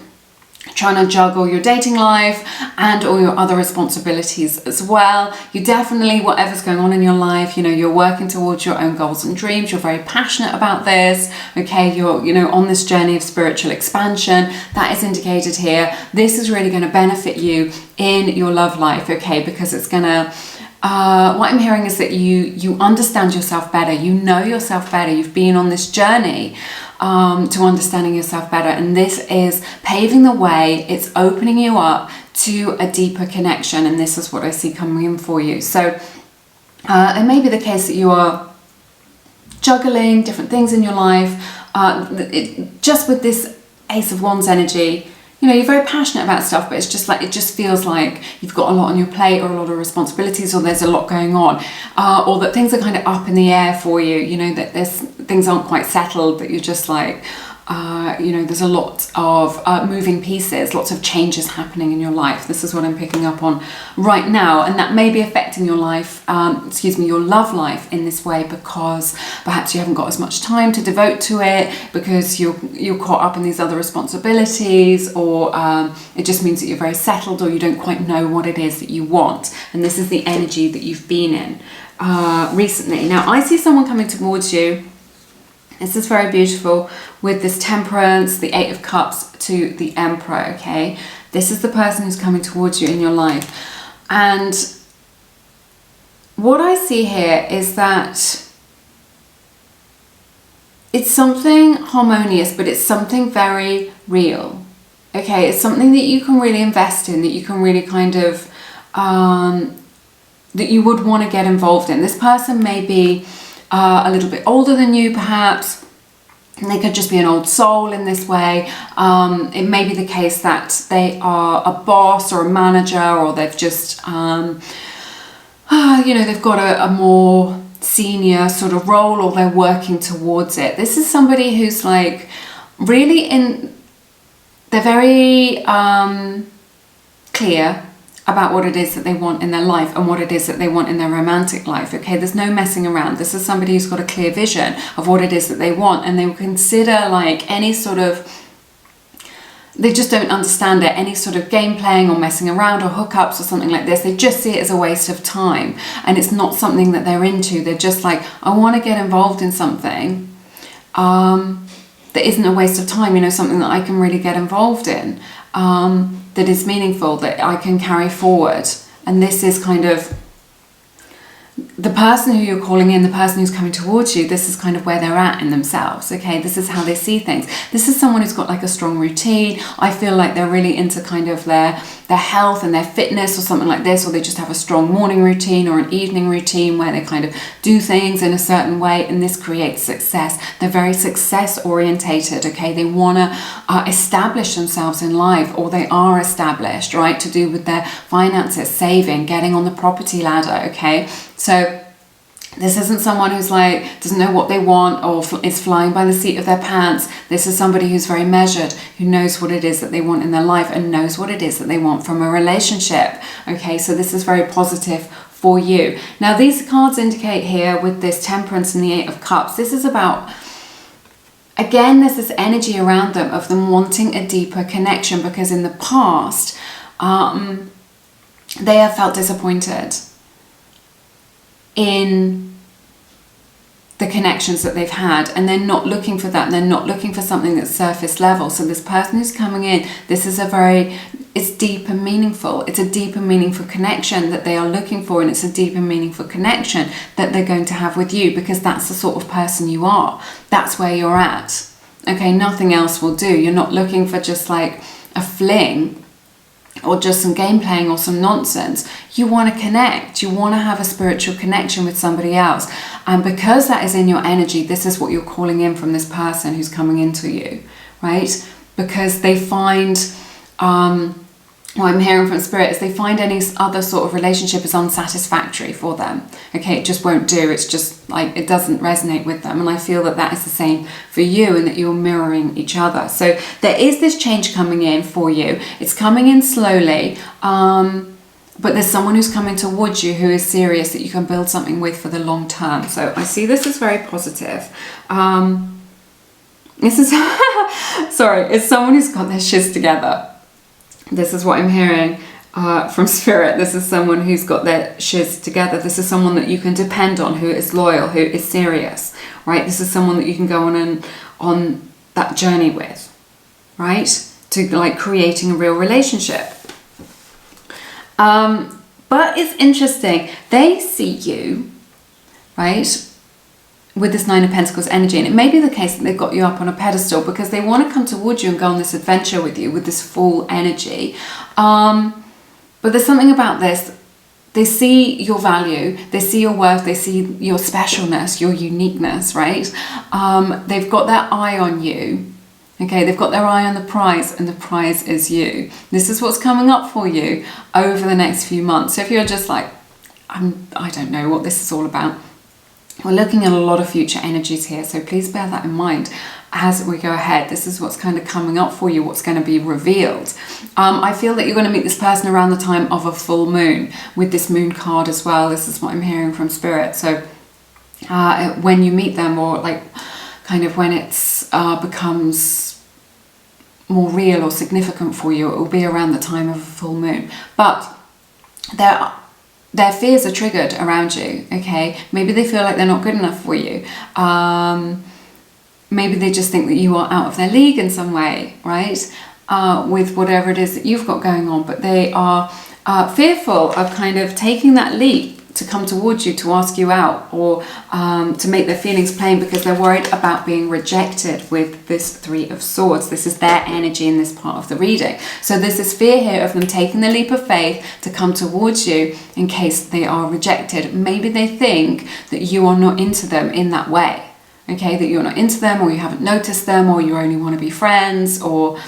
trying to juggle your dating life and all your other responsibilities as well. You definitely, whatever's going on in your life, you know, you're working towards your own goals and dreams. You're very passionate about this. Okay, you're, you know, on this journey of spiritual expansion. That is indicated here. This is really going to benefit you in your love life, okay, because it's going to what I'm hearing is that you understand yourself better, you know yourself better, you've been on this journey to understanding yourself better, and this is paving the way, it's opening you up to a deeper connection, and this is what I see coming in for you. So it may be the case that you are juggling different things in your life, just with this Ace of Wands energy. You know, you're very passionate about stuff, but it's just like, it just feels like you've got a lot on your plate, or a lot of responsibilities, or there's a lot going on, or that things are kind of up in the air for you, you know, that things aren't quite settled, that you're just like, you know, there's a lot of moving pieces, lots of changes happening in your life. This is what I'm picking up on right now, and that may be affecting your life, your love life in this way, because perhaps you haven't got as much time to devote to it, because you're caught up in these other responsibilities, or it just means that you're very settled, or you don't quite know what it is that you want. And this is the energy that you've been in recently. Now I see someone coming towards you. This is very beautiful with this Temperance, the 8 of Cups to the Emperor, okay? This is the person who's coming towards you in your life. And what I see here is that it's something harmonious, but it's something very real, okay? It's something that you can really invest in, that you can really kind of, that you would want to get involved in. This person may be a little bit older than you, perhaps. They could just be an old soul in this way. It may be the case that they are a boss or a manager, or they've just, you know, they've got a more senior sort of role, or they're working towards it. This is somebody who's like really they're very clear about what it is that they want in their life, and what it is that they want in their romantic life, okay? There's no messing around. This is somebody who's got a clear vision of what it is that they want, and they will consider like any sort of, they just don't understand it, any sort of game playing or messing around or hookups or something like this. They just see it as a waste of time, and it's not something that they're into. They're just like, I want to get involved in something that isn't a waste of time, you know, something that I can really get involved in, that is meaningful, that I can carry forward. And this is kind of, the person who you're calling in, the person who's coming towards you, this is kind of where they're at in themselves, okay? This is how they see things. This is someone who's got like a strong routine. I feel like they're really into kind of their health and their fitness or something like this, or they just have a strong morning routine or an evening routine where they kind of do things in a certain way, and this creates success. They're very success orientated, okay? They want to establish themselves in life, or they are established, right? To do with their finances, saving, getting on the property ladder, okay? So this isn't someone who's like, doesn't know what they want or is flying by the seat of their pants. This is somebody who's very measured, who knows what it is that they want in their life and knows what it is that they want from a relationship. Okay, so this is very positive for you. Now, these cards indicate here with this Temperance and the Eight of Cups, this is about, again, there's this energy around them of them wanting a deeper connection, because in the past, they have felt disappointed in the connections that they've had, and they're not looking for that, and they're not looking for something that's surface level. So this person who's coming in, this is it's deep and meaningful. It's a deep and meaningful connection that they are looking for, and it's a deep and meaningful connection that they're going to have with you, because that's the sort of person you are. That's where you're at. Okay, nothing else will do. You're not looking for just like a fling or just some game playing or some nonsense. You want to connect. You want to have a spiritual connection with somebody else. And because that is in your energy, this is what you're calling in from this person who's coming into you, right? Because they find, what I'm hearing from Spirit is they find any other sort of relationship is unsatisfactory for them. Okay, it just won't do. It's just like, it doesn't resonate with them. And I feel that that is the same for you, and that you're mirroring each other. So there is this change coming in for you. It's coming in slowly, but there's someone who's coming towards you who is serious, that you can build something with for the long term. So I see this as very positive. This is, sorry, it's someone who's got their shiz together. This is what I'm hearing from Spirit. This is someone who's got their shiz together. This is someone that you can depend on, who is loyal, who is serious, right? This is someone that you can go on that journey with, right? To like creating a real relationship. But it's interesting. They see you, right, with this Nine of Pentacles energy, and it may be the case that they've got you up on a pedestal because they want to come towards you and go on this adventure with you with this full energy. But there's something about this. They see your value, they see your worth, they see your specialness, your uniqueness, right? They've got their eye on you. Okay, they've got their eye on the prize, and the prize is you. This is what's coming up for you over the next few months. So if you're just like, I don't know what this is all about, we're looking at a lot of future energies here, so please bear that in mind as we go ahead. This is what's kind of coming up for you, what's going to be revealed. I feel that you're going to meet this person around the time of a full moon, with this moon card as well. This is what I'm hearing from Spirit. So when you meet them, or like kind of when it's becomes more real or significant for you, it will be around the time of a full moon. But their fears are triggered around you, okay? Maybe they feel like they're not good enough for you. Maybe they just think that you are out of their league in some way, right? With whatever it is that you've got going on. But they are fearful of kind of taking that leap to come towards you, to ask you out, or to make their feelings plain, because they're worried about being rejected with this Three of Swords. This is their energy in this part of the reading. So there's this fear here of them taking the leap of faith to come towards you in case they are rejected. Maybe they think that you are not into them in that way. Okay, that you're not into them, or you haven't noticed them, or you only want to be friends, or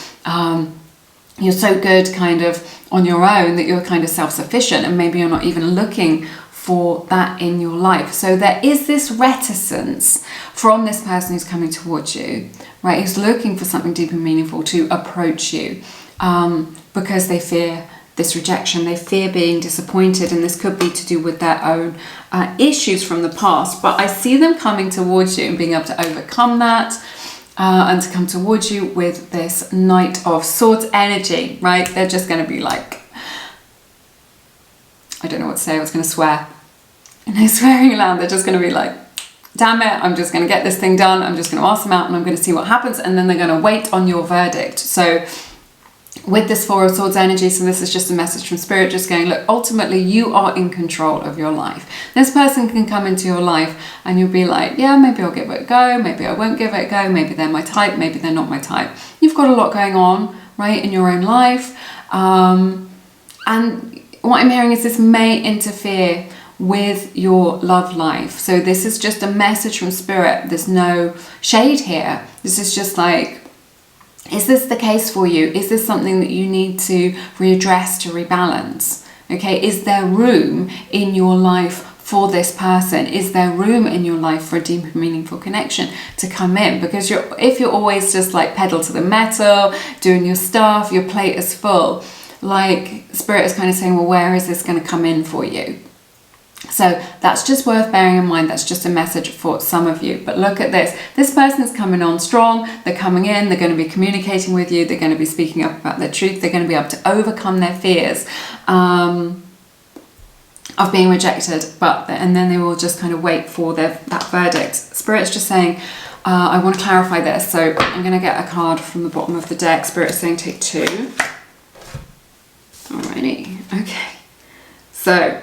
you're so good kind of on your own that you're kind of self-sufficient, and maybe you're not even looking for that in your life. So there is this reticence from this person who's coming towards you, right? Who's looking for something deep and meaningful to approach you, because they fear this rejection, they fear being disappointed, and this could be to do with their own issues from the past. But I see them coming towards you and being able to overcome that, and to come towards you with this Knight of Swords energy, right? They're just going to be like, I don't know what to say, I was going to swear. No swearing aloud. They're just going to be like, damn it, I'm just going to get this thing done. I'm just going to ask them out, and I'm going to see what happens. And then they're going to wait on your verdict. So with this Four of Swords energy. So this is just a message from Spirit, just going, look, ultimately you are in control of your life. This person can come into your life and you'll be like, yeah, maybe I'll give it a go, maybe I won't give it a go, maybe they're my type, maybe they're not my type. You've got a lot going on, right, in your own life. And what I'm hearing is this may interfere with your love life. So this is just a message from Spirit. There's no shade here. This is just like, is this the case for you? Is this something that you need to readdress, to rebalance? Okay, is there room in your life for this person? Is there room in your life for a deep, meaningful connection to come in? Because if you're always just like pedal to the metal, doing your stuff, your plate is full, like Spirit is kind of saying, well, where is this going to come in for you? So that's just worth bearing in mind. That's just a message for some of you. But look at this. This person is coming on strong. They're coming in. They're going to be communicating with you. They're going to be speaking up about their truth. They're going to be able to overcome their fears of being rejected. And then they will just kind of wait for that verdict. Spirit's just saying, I want to clarify this. So I'm going to get a card from the bottom of the deck. Spirit is saying take 2. Alrighty. Okay. So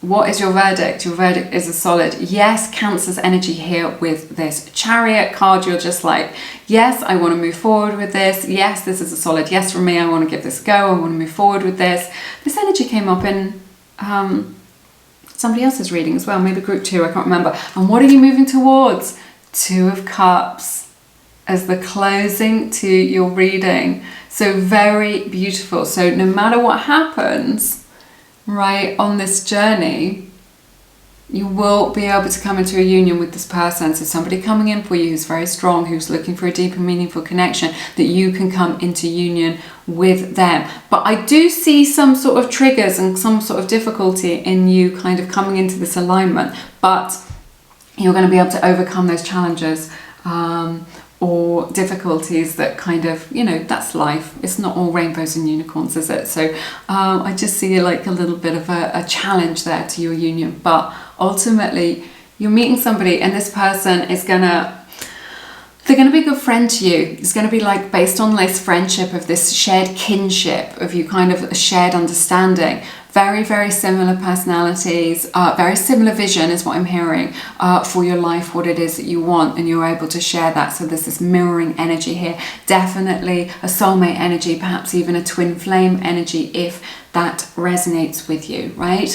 what is your verdict? Your verdict is a solid yes. Cancer's energy here with this Chariot card. You're just like, yes, I want to move forward with this. Yes, this is a solid yes from me. I want to give this a go. I want to move forward with this. This energy came up in somebody else's reading as well, maybe group 2, I can't remember. And what are you moving towards? 2 of Cups as the closing to your reading. So very beautiful. So no matter what happens, right, on this journey, you will be able to come into a union with this person. So somebody coming in for you who's very strong, who's looking for a deep and meaningful connection, that you can come into union with them. But I do see some sort of triggers and some sort of difficulty in you kind of coming into this alignment, but you're going to be able to overcome those challenges or difficulties that kind of, you know, that's life. It's not all rainbows and unicorns, is it? So I just see like a little bit of a challenge there to your union. But ultimately, you're meeting somebody and this person is they're going to be a good friend to you. It's going to be like based on this friendship of this shared kinship of you, kind of a shared understanding. Very, very similar personalities, very similar vision is what I'm hearing for your life, what it is that you want, and you're able to share that. So there's this mirroring energy here. Definitely a soulmate energy, perhaps even a twin flame energy if that resonates with you, right?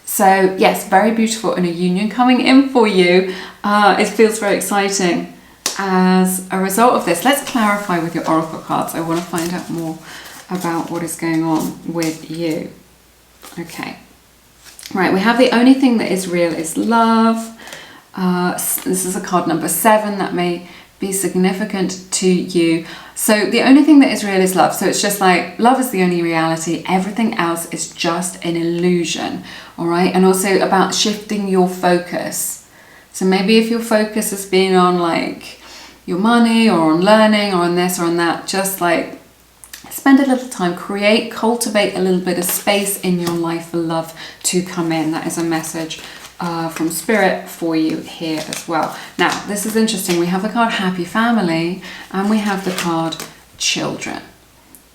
So yes, very beautiful and a union coming in for you. It feels very exciting as a result of this. Let's clarify with your oracle cards. I want to find out more about what is going on with you. Okay, right, we have the only thing that is real is love. This is a card number 7 that may be significant to you. So the only thing that is real is love. So it's just like love is the only reality. Everything else is just an illusion. All right, and also about shifting your focus. So maybe if your focus has been on like your money or on learning or on this or on that, just like spend a little time, cultivate a little bit of space in your life for love to come in. That is a message from Spirit for you here as well. Now, this is interesting. We have the card Happy Family and we have the card Children,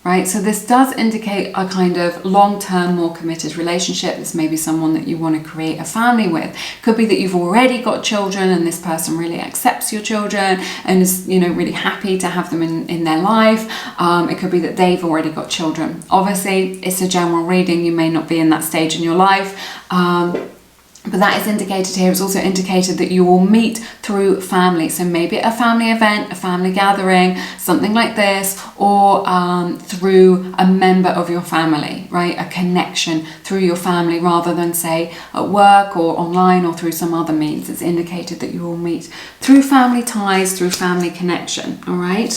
right? So this does indicate a kind of long-term, more committed relationship. This may be someone that you want to create a family with. Could be that you've already got children and this person really accepts your children and is, you know, really happy to have them in their life. It could be that they've already got children. Obviously, it's a general reading. You may not be in that stage in your life. But that is indicated here. It's also indicated that you will meet through family. So maybe a family event, a family gathering, something like this, or through a member of your family, right? A connection through your family rather than say at work or online or through some other means. It's indicated that you will meet through family ties, through family connection, all right?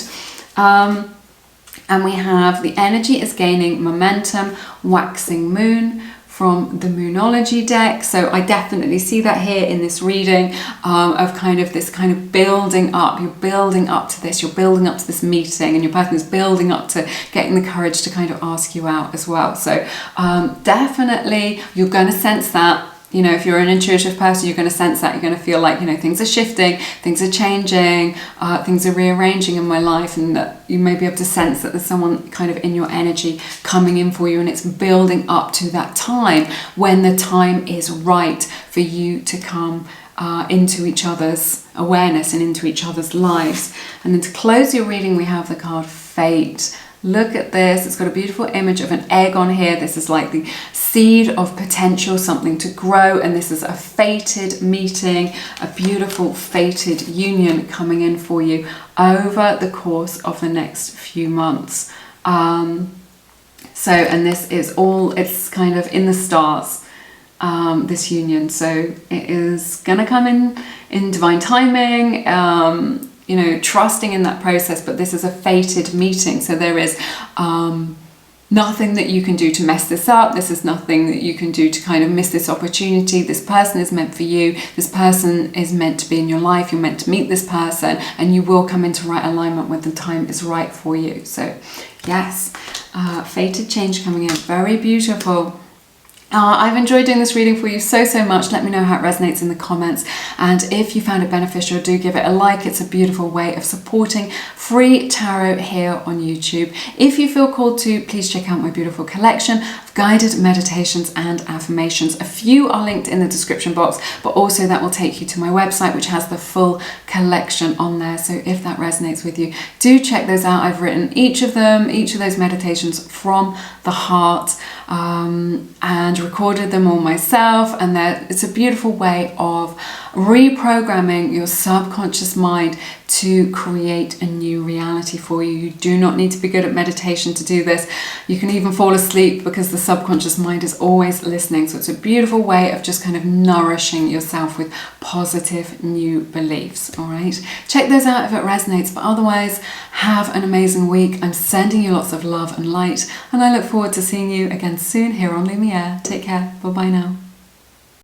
And we have the energy is gaining momentum, waxing moon, from the Moonology deck. So I definitely see that here in this reading of kind of this kind of building up. You're building up to this, you're building up to this meeting, and your person is building up to getting the courage to kind of ask you out as well. So definitely you're going to sense that. You know, if you're an intuitive person, you're going to sense that. You're going to feel like, you know, things are shifting, things are changing, things are rearranging in my life, and that you may be able to sense that there's someone kind of in your energy coming in for you, and it's building up to that time when the time is right for you to come into each other's awareness and into each other's lives. And then to close your reading, we have the card Fate. Look at this. It's got a beautiful image of an egg on here. This is like the seed of potential, something to grow. And this is a fated meeting, a beautiful fated union coming in for you over the course of the next few months. And this is all, it's kind of in the stars, this union. So it is going to come in divine timing, you know, trusting in that process, but this is a fated meeting. So there is nothing that you can do to mess this up. This is nothing that you can do to kind of miss this opportunity. This person is meant for you. This person is meant to be in your life. You're meant to meet this person, and you will come into right alignment when the time is right for you. So yes, fated change coming in. Very beautiful. I've enjoyed doing this reading for you so much. Let me know how it resonates in the comments, and if you found it beneficial, do give it a like. It's a beautiful way of supporting free tarot here on YouTube. If you feel called to, please check out my beautiful collection of guided meditations and affirmations. A few are linked in the description box, but also that will take you to my website, which has the full collection on there. So if that resonates with you, do check those out. I've written each of those meditations from the heart, and recorded them all myself, and it's a beautiful way of reprogramming your subconscious mind to create a new reality for you. You do not need to be good at meditation to do this. You can even fall asleep because the subconscious mind is always listening. So it's a beautiful way of just kind of nourishing yourself with positive new beliefs. All right, check those out if it resonates, but otherwise have an amazing week. I'm sending you lots of love and light, and I look forward to seeing you again soon here on Lumiere. Take care. Bye bye now.